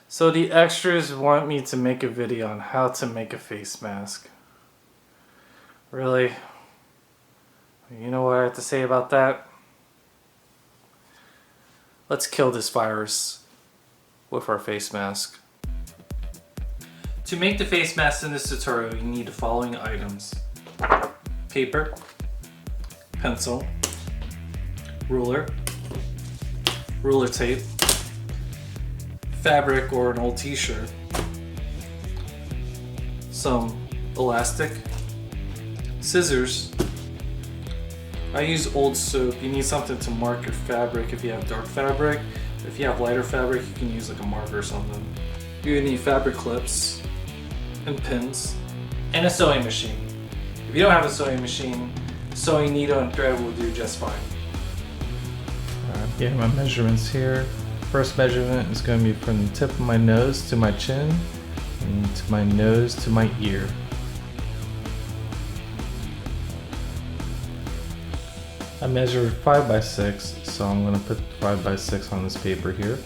So the extras want me to make a video on how to make a face mask. Really? You know what I have to say about that? Let's kill this virus with our face mask. To make the face mask in this tutorial, you need the following items: paper, pencil, ruler tape, fabric or an old t-shirt, some elastic, scissors. I use old soap. You need something to mark your fabric if you have dark fabric. If you have lighter fabric, you can use like a marker or something. You're gonna need fabric clips and pins and a sewing machine. If you don't have a sewing machine, sewing needle and thread will do just fine. I'm getting my measurements here. First measurement is going to be from the tip of my nose to my chin and to my nose to my ear. I measured 5 by 6, so I'm going to put 5 by 6 on this paper here.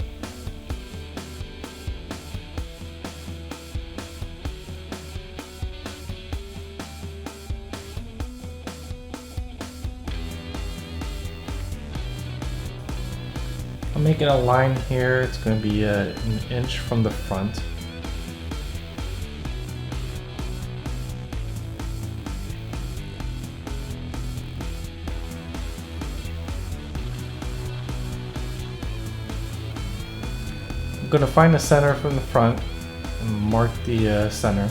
I'm making a line here. It's going to be an inch from the front. I'm going to find the center from the front and mark the center.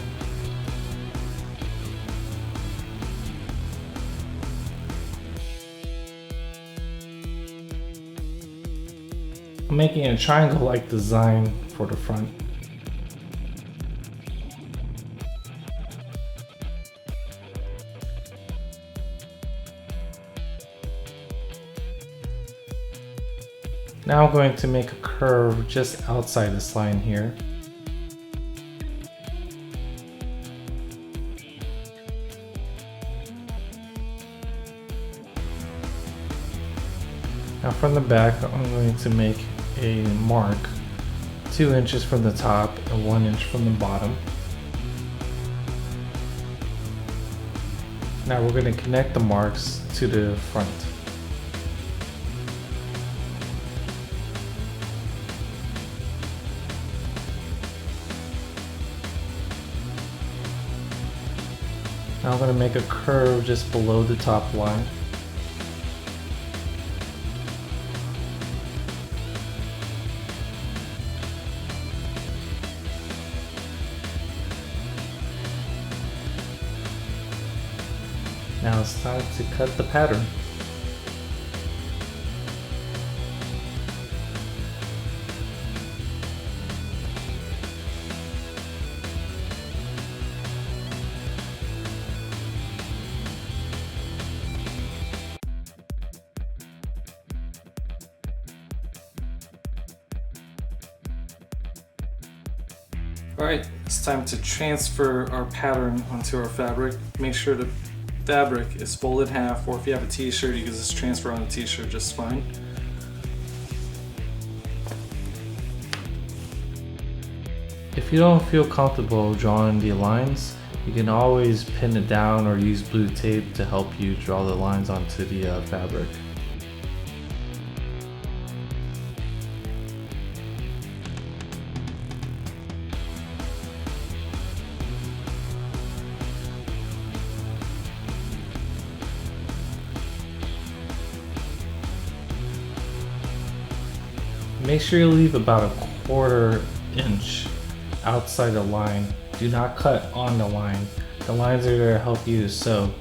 I'm making a triangle-like design for the front. Now I'm going to make a curve just outside this line here. Now from the back, I'm going to make a mark 2 inches from the top and 1 inch from the bottom. Now we're going to connect the marks to the front. Now I'm going to make a curve just below the top line. Now it's time to cut the pattern. Alright, it's time to transfer our pattern onto our fabric. Make sure the fabric is folded in half, or if you have a t-shirt, you can just transfer on a t-shirt just fine. If you don't feel comfortable drawing the lines, you can always pin it down or use blue tape to help you draw the lines onto the fabric. Make sure you leave about a 1/4 inch outside the line. Do not cut on the line. The lines are there to help you to sew.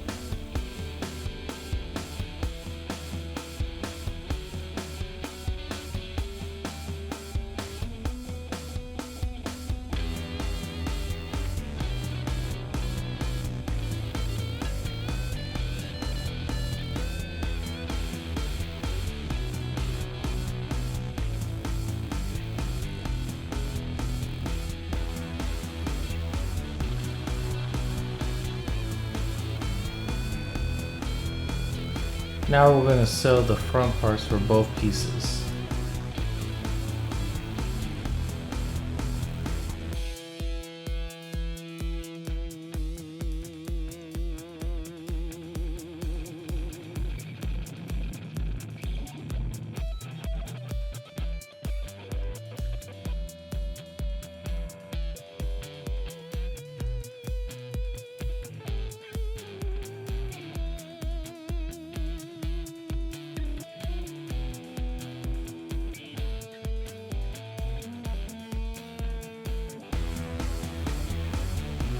Now we're going to sew the front parts for both pieces.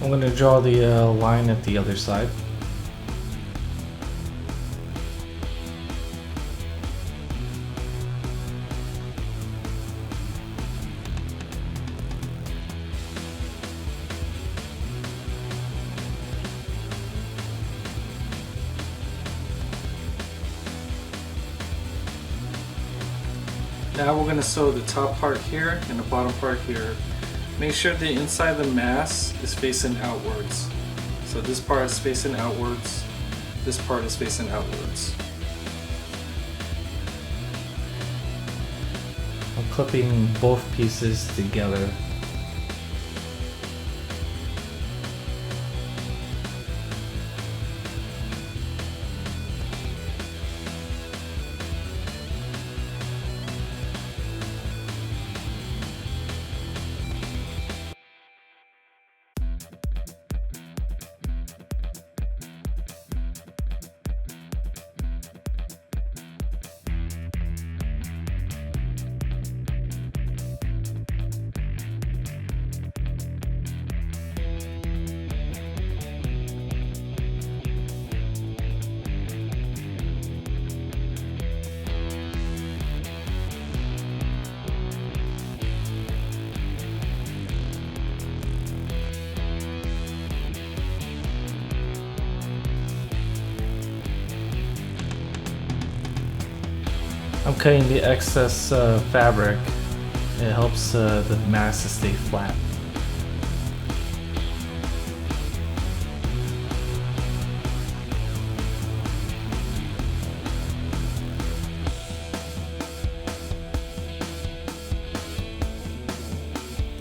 I'm going to draw the line at the other side. Now we're going to sew the top part here and the bottom part here. Make sure the inside of the mask is facing outwards. So this part is facing outwards, this part is facing outwards. I'm clipping both pieces together. I'm cutting the excess fabric. It helps the mask to stay flat.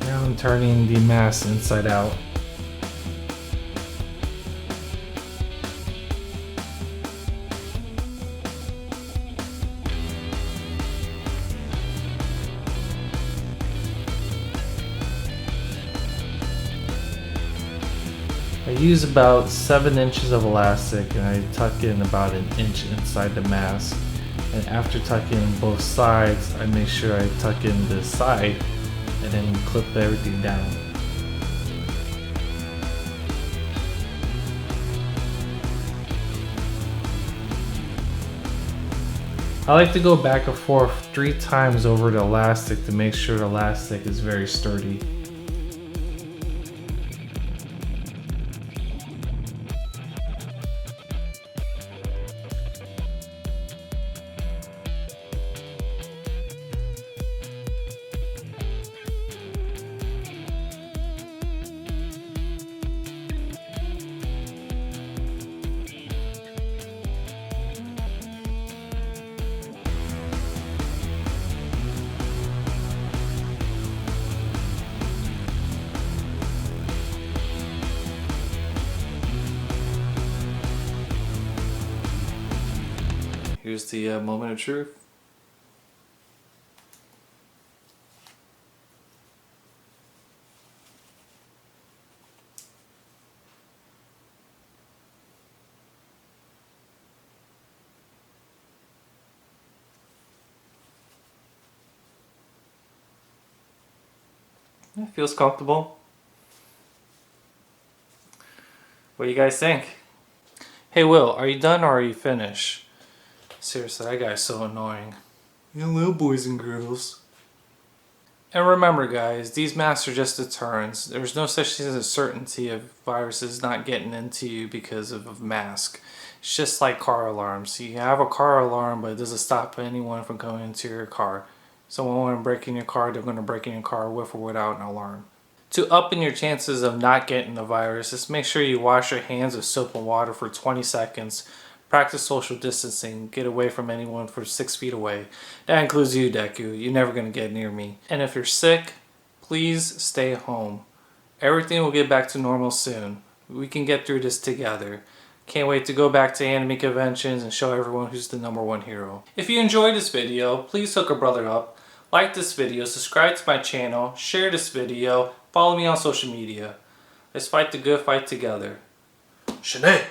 Now I'm turning the mask inside out. I use about 7 inches of elastic and I tuck in about 1 inch inside the mask. And after tucking in both sides, I make sure I tuck in the side and then clip everything down. I like to go back and forth 3 times over the elastic to make sure the elastic is very sturdy. Here's the moment of truth. It feels comfortable. What do you guys think? Hey Will, are you done or are you finished? Seriously, that guy's so annoying. Hello, boys and girls. And remember guys, these masks are just deterrents. There's no such thing as a certainty of viruses not getting into you because of a mask. It's just like car alarms. You have a car alarm, but it doesn't stop anyone from going into your car. Someone want to break in your car, they're going to break in your car with or without an alarm. To up in your chances of not getting the virus, just make sure you wash your hands with soap and water for 20 seconds. Practice social distancing. Get away from anyone for 6 feet away. That includes you, Deku. You're never going to get near me. And if you're sick, please stay home. Everything will get back to normal soon. We can get through this together. Can't wait to go back to anime conventions and show everyone who's the #1 hero. If you enjoyed this video, please hook a brother up. Like this video, subscribe to my channel, share this video, follow me on social media. Let's fight the good fight together. Shanae!